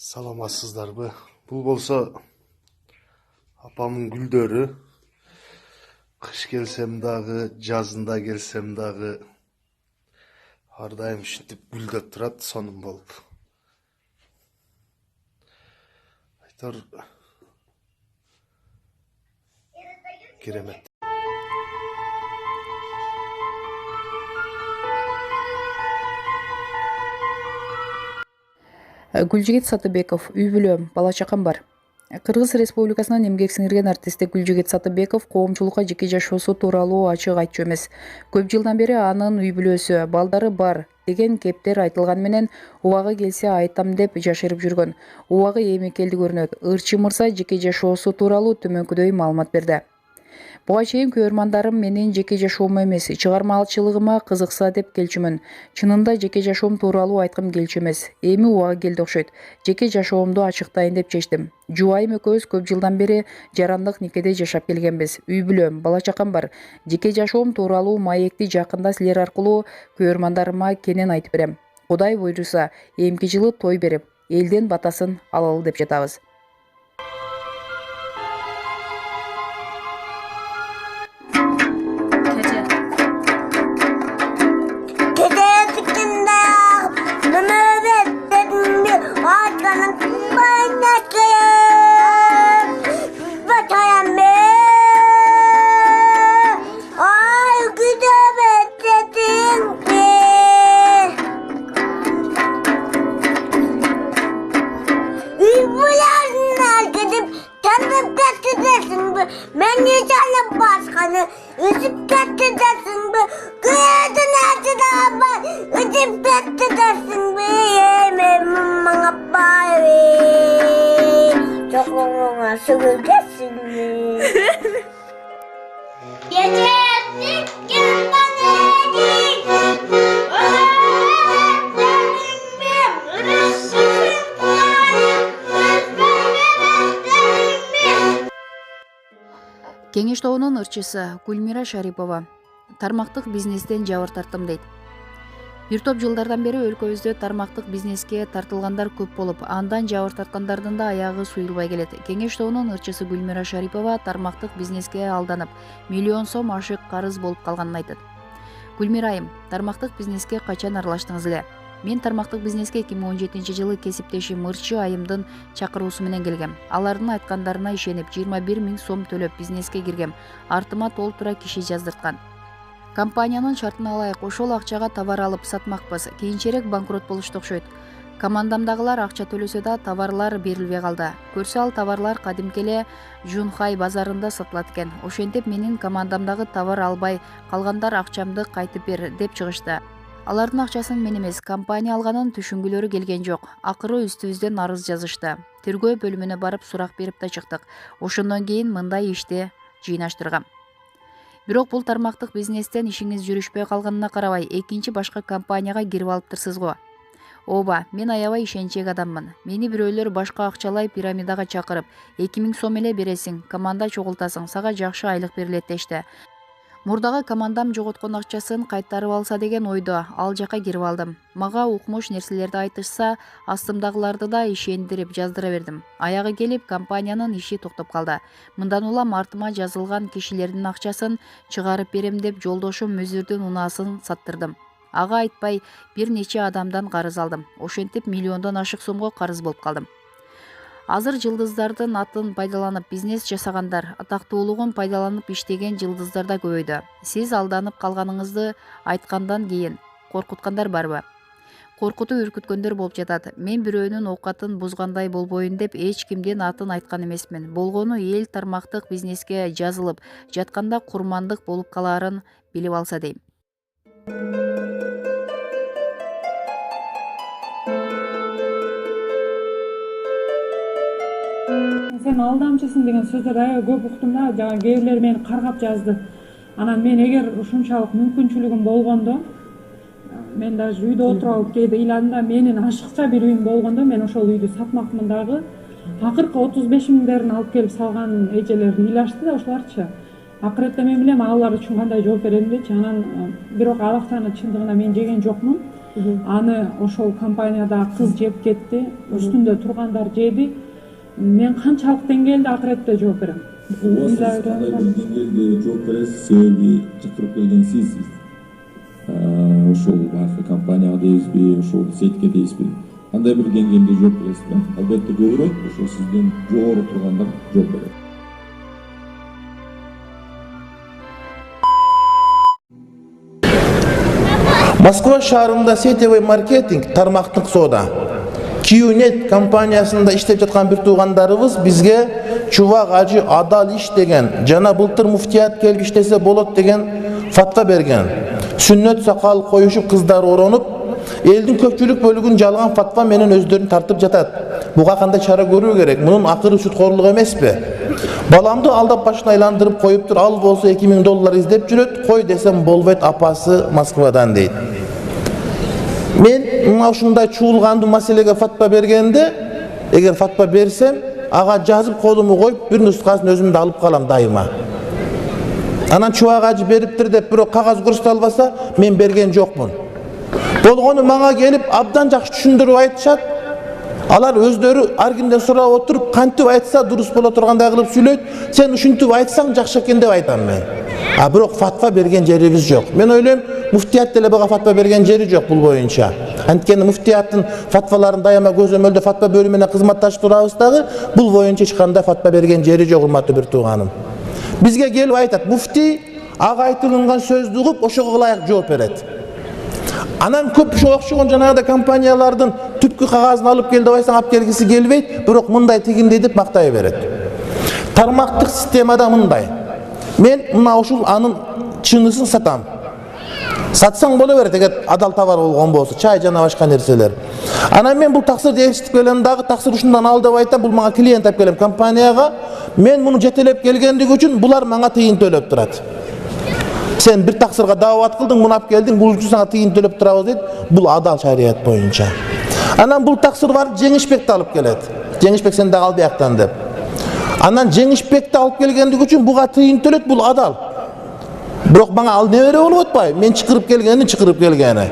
Саламатсыздарбы? Бул болсо апамдын гүлдөрү. Кыш келсем дагы, жазында келсем дагы ар дайым ушинтип гүлдөп турат, сонун болуп. Айтор керемет. Гүлжигит Сатыбеков, үй бүлөм, бала чакам бар. Кыргыз Республикасынын эмгек сиңирген артисти Гүлжигит Сатыбеков коомчулукка жеке жашоосу тууралуу ачык айтчу эмес. Көп жылдан бери анын үй бүлөсү, балдары бар деген кептер айтылган менен убагы келсе айтам деп жашырып жүргөн. Убагы эми келди көрүнөт. Ырчы мырза жеке жашоосу тууралуу төмөнкүдөй маалымат берди. Буга чейин көрөрмандарым менин жеке жашоомо эмес, чыгармачылыгыма кызыкса деп келчүмүн. Чынында жеке жашоом тууралуу айткым келчү эмес. Эми убагы келди окшойт. Жеке жашоомду ачыктайын деп чечтим. Жубайым экөөбүз көп жылдан бери жарандык никеде жашап келгенбиз. Үй бүлөм, бала чакам бар. Жеке жашоом тууралуу маекти жакында силер аркылуу көрөрмандарыма кенен айтып берем. Кудай буйруса, эмки жылы той берип, элдин батасын алалы деп жатабыз. Ben yüzlerle başkanı üzüp dersin bu kıyadın acıda var üzüp dersin bu yemem bana bari çok ona sığırgessin mi Yeterlik gelmedik Кеңеш тобунун ырчысы Гүлмира Шарипова тармактык бизнестен жабыр тарттым дейт. Бир топ жылдардан бери өлкөбүздө тармактык бизнеске тартылгандар көп болуп, андан жабыр тарткандардын да аягы суюлбай келет. Кеңеш тобунун ырчысы Гүлмира Шарипова тармактык бизнеске алданып, миллион сом ашык карыз болуп калганын айтат. Гүлмира айым, тармактык бизнеске качан аралаштыңыз эле? Мен тармактык бизнеске 2017 жылы кесиптешим Ырчы айымдын чакыруусу менен келгем. Алардын айткандарына ишенип 21 000 сом төлөп бизнеске киргем. Артыма толтура киши жаздырткан. Компаниянын шартына ылайык ошол акчага товар алып сатмакпыз. Кийинчерээк банкрот болушту окшойт. Командамдагылар акча төлөсө да товарлар берилбей калды. Көрсө ал товарлар кадимки эле Жунхай базарында сатылат экен. Ошентип менин командамдагы товар албай калгандар акчамды кайтып бер деп чыгышты. Алардын акчасын мен эмес, компания алганын түшүнгүлөрү келген жок. Акыры үстүбүздөн арыз жазышты. Тергөө бөлүмүнө барып сурак берип да чыктык. Ошондон кийин мындай ишти жыйнаштыргам. Бирок бул тармактык бизнестен ишиңиз жүрүшпөй калганына карабай, экинчи башка компанияга кирип алыптырсыз го. Ооба, мен аябай ишенчек адаммын. Мени бирөөлөр башка акчалай пирамидага чакырып, 2000 сом эле бересиң, команда чогултасың, сага жакшы айлык берилет дешти. Мурдагы командам жоготкон акчасын кайтарып алса деген ойдо ал жака кирип алдым. Мага укмуш нерселерди айтышса, астымдагыларды да ишендирип жаздыра бердим. Аягы келип компаниянын иши токтоп калды. Мындан улам артыма жазылган кишилердин акчасын чыгарып берем деп жолдошум Мөзүрдүн унаасын саттырдым. Ага айтпай бир нече адамдан карыз алдым. Ошентип миллиондон ашык сомго карыз болуп калдым. Азыр жылдыздардын атын пайдаланып бизнес жасагандар, атактуулугун пайдаланып иштеген жылдыздар да көбөйдү. Сиз алданып калганыңызды айткандан кийин коркуткандар барбы? Коркутуп үркүткөндөр болуп жатат. Мен бирөөнүн оокатын бузгандай болбоюн деп эч кимдин атын айткан эмесмин. Болгону эл тармактык бизнеске жазылып жатканда курмандык болуп калаарын билип алса дейм. Sen aldamчысың деген сөздөрдү аябай көп уктум да, жана кээ бирлери мени каргап жазды. Анан мен эгер ушунчалык мүмкүнчүлүгүм болгондо, мен даже үйдө отуруп алып кээде ыйладым да, менин ашыкча бир үйүм болгондо мен ошол үйдү сатмакмын дагы. Акыркы 35 миңдерин алып келип салган эжелердин ыйлашты да ошоларчы. Акыретте мен билем алар үчүн кандай жооп беремин дечи. Анан бирок ал акчаны чындыгында мен жеген жокмун. Аны ошол компанияда кыз жеп кетти, үстүндө тургандар жеди. Мен канчалык деңгээлде акыретте жооп берем? Сиз кандай бир деңгээлде жооп бересиз, себеби чакырып келген сизсиз. Ошол баягы компанияга дейсизби, ошол сетке дейсизби? Кандай бир деңгээлде жооп бересиз? Албетте көбүрөөк ошол сизден жогору тургандар жооп берет. Москва шаарында сетевой маркетинг, тармактык соода, Киюнет компаниясында иштеп жаткан бир туугандарыбыз бизге Чубак ажы адал иш деген, жана былтыр муфтият келип иштесе болот деген фатва берген. Сүннөт сакал коюшуп кыздар оронуп, элдин көпчүлүк бөлүгүн жалган фатва менен өздөрүн тартып жатат. Буга кандай чара көрүү керек? Мунун акыры сүткорлук эмеспи? Баламды алдап башына айландырып коюптур, ал болсо $2000 издеп жүрөт, кой десем болбойт апасы Москвадан дейт. Мен мына ушундай чуулганды маселеге фатва бергенде, эгер фатва берсем, ага жазып колуму коюп, бир нускасын өзүмдө алып калам дайыма. Анан Чубак ажы бериптир деп бирок кагаз көрсөтө мен берген жокмун. Болгону мага келип абдан жакшы түшүндүрүп айтышат. Алар өздөрү ар кимден сурап отуруп, кантип айтса дурус боло тургандай кылып сүйлөйт. Сен ушинтип айтсаң жакшы экен деп айтам мен. Бирок фатва берген жерибиз жок. Мен ойлойм, муфтият деле буга фатва берген жери жок бул боюнча. Анткени муфтияттын фатваларын дайыма көзөмөлдө фатва бөлүмү менен кызматташып турабыз дагы, бул боюнча эч кандай фатва берген жери жок, урматтуу бир тууганым. Бизге келип айтат, муфти ага айтылган сөздү угуп, ошого ылайык жооп берет. Анан көп окшогон жанагыдай компаниялардын түпкү кагазын алып кел деп айтсаң алып келгиси келбейт, бирок мындай тигиндей деп мактай берет. Тармактык системада мындай. Мен мына ушул анын чынысын сатам. Сатсаң боло берет, эгер адал товар болгон болсо, чай жана башка нерселер. Анан мен бул таксырды ээрчитип келем дагы, таксыр ушундан ал деп айтам, бул мага клиент алып келем компанияга. Мен муну жетелеп келгендиги үчүн булар мага тыйын төлөп турат. Сен бир таксырга даават кылдың, муну алып келдиң, бул үчүн сага тыйын төлөп турабыз дейт. Бул адал шарият боюнча. Анан бул таксыр бар Жеңишбекти алып келет. Жеңишбек сен дагы ал бияктан деп. Анан Жеңишбекти алып келгендиги үчүн буга тыйын төлөт, бул адал. Бирок мага ал небере болуп атпайбы? Мен чакырып келгени.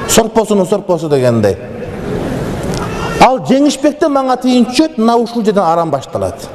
Сорпосунун сорпосу дегендей. Ал Жеңишбекте мага тыйын түшөт, мына ушул жерден арам башталат.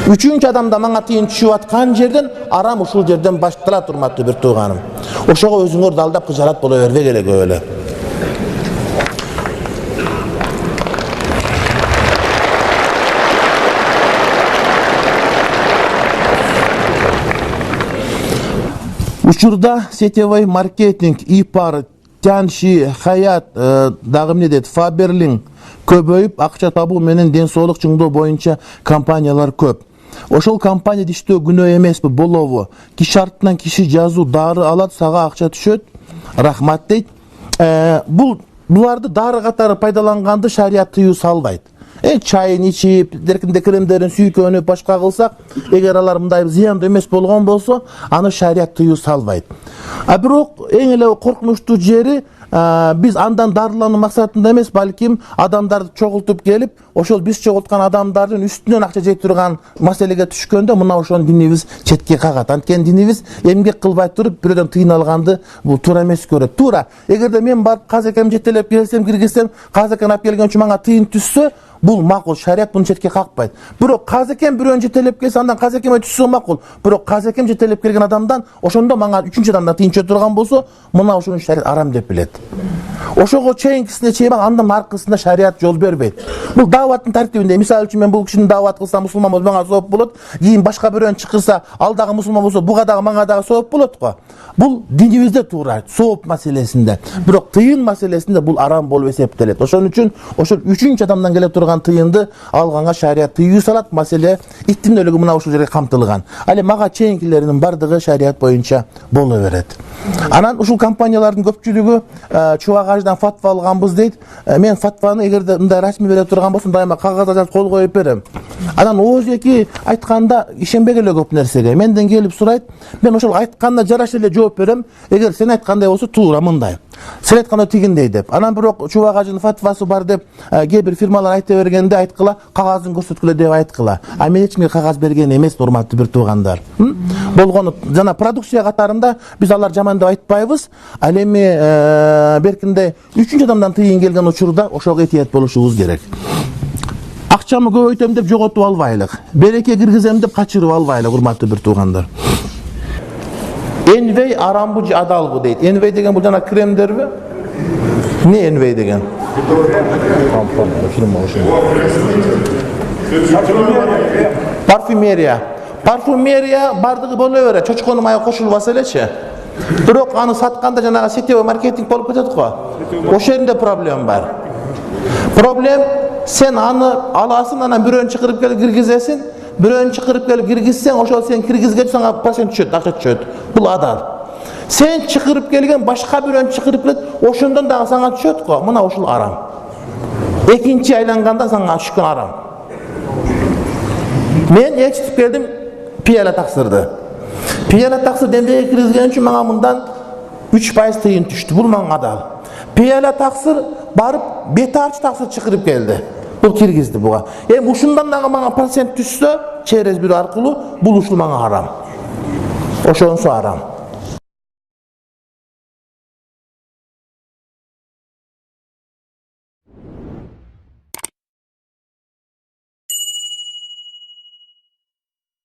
Үчүнчү адамда мага тыйын түшүп аткан жерден арам ушул жерден башталат, урматтуу бир тууганым. Ошого өзүңөрдү алдап кыжалат боло бербей эле көп эле. Учурда сетевой маркетинг, ИПАР, Тянши, Хаят, дагы эмне дейт, Фаберлинг көбөйүп, акча табуу менен ден соолук чыңдоо боюнча компаниялар көп. Ошол компанияда иштөө күнөө эмеспи, болобу? Киши артынан киши жазуу, дары алат, сага акча түшөт. Рахмат дейт. Буларды дары катары пайдаланганды шарият тыюу салбайт. Чайын ичип, деркинде кремдерин сүйкөнүп, башка кылсак, эгер алар мындай зыяндуу эмес болгон болсо, аны шарият тыюу салбайт. Бирок эң эле коркунучтуу жери, биз андан дарылануу максатында эмес, балким адамдарды чогултуп келип, ошол биз чогулткан адамдардын үстүнөн акча жей турган маселеге түшкөндө, мына ошонун динибиз четке кагат. Анткени динибиз эмгек кылбай туруп, бирөөдөн тыйын алганды бул туура эмес көрөт. Туура, эгерде мен барып казакем жетелеп келсем, киргизсем, казакен алып келген үчүн мага тыйын түшсө, бул макул, шарият буну четке какпайт. Бирок казакем бирөөнү жетелеп келсе, андан казакеме түшсө макул. Бирок казакем жетелеп келген адамдан, ошондо мага үчүнчү адамдан тыйын түшө турган болсо, мына ошону шарият арам деп билет. Ошого чейинкисине чейин андан аркысында шарият жол бербейт. Бул дааваттын тартибинде, мисалы үчүн мен бул кишини даават кылсам, мусулман болсо мага сооп болот, кийин башка бирөөнү чакырса, ал дагы мусулман болсо, буга дагы мага дагы сооп болот го. Бул динибизде туура, сооп маселесинде. Бирок тыйын маселесинде бул арам болуп эсептелет. Ошон үчүн ошол үчүнчү адамдан келе турган тыйынды алганга шарият тыюу салат, маселе иттимдүүлүгү мына ушул жерге камтылган. Ал мага чейинкилеринин бардыгы шарият боюнча боло берет. Анан ушул компаниялардын көпчүлүгү Чубак ажыдан фатва алганбыз дейт. Мен фатваны эгерде мындай расмий бере турган болсом, дайыма кагазга жазып кол коюп берем. Анан ооздеки айтканда ишенбек эле көп нерсеге. Менден келип сурайт, мен ошол айтканына жараша эле жооп берем. Эгер сен айткандай болсо туура мындай. Сен айткандай тигиндей деп. Анан бирок Чубак ажынын фатвасы бар деп кээ бир фирмалар айтып бергенде айткыла кагаздын көрсөткүлө деп айткыла. А мен эч кимге кагаз берген эмес, урматтуу бир туугандар. Болгону жана продукция катарында биз алар жаман деп айтпайбыз. Ал эми беркинде 3-чү адамдан тыйын келген учурда ошого этият болушубуз керек. Акчамы көбөйтөм деп жоготуп албайлык. Береке киргизем деп качырып албайлык, урматтуу бир туугандар. Envey arambu adalbu deyт. Envey деген бул жана кремдерби? Не Envey деген? Парфюмерия. Парфюмерия бардыгы боло берет. Чочконун майы кошулбаса элечи. Бирок аны сатканда жанагы сетевой маркетинг болуп кетет го. Ошол жеринде проблема бар. Проблем sen аны аласың, анан бирөөнү чакырып келип киргизесиң. Бирөөнү чакырып келип киргизсең, ошол сен киргизгенче сага процент түшөт, акча түшөт. Бул адал. Sen чакырып келген башка бирөөнү чакырып келет, ошондон дагы сага түшөт го. Мына ушул арам. Экинчи айланганда сага түшкөн арам. Мен ечитип келдим пияла таксырды. Пияла таксыр демдеге киргизген үчүн мага мындан 3% тыйын түштү. Бул мага адал. Piyala taksir barıp betarçı taksir çıkırıp geldi. Bu kirgizdi buğa. Uşundan da bana prosent düşse çerez bir arkalı buluşlu bana haram. Oşonsu haram.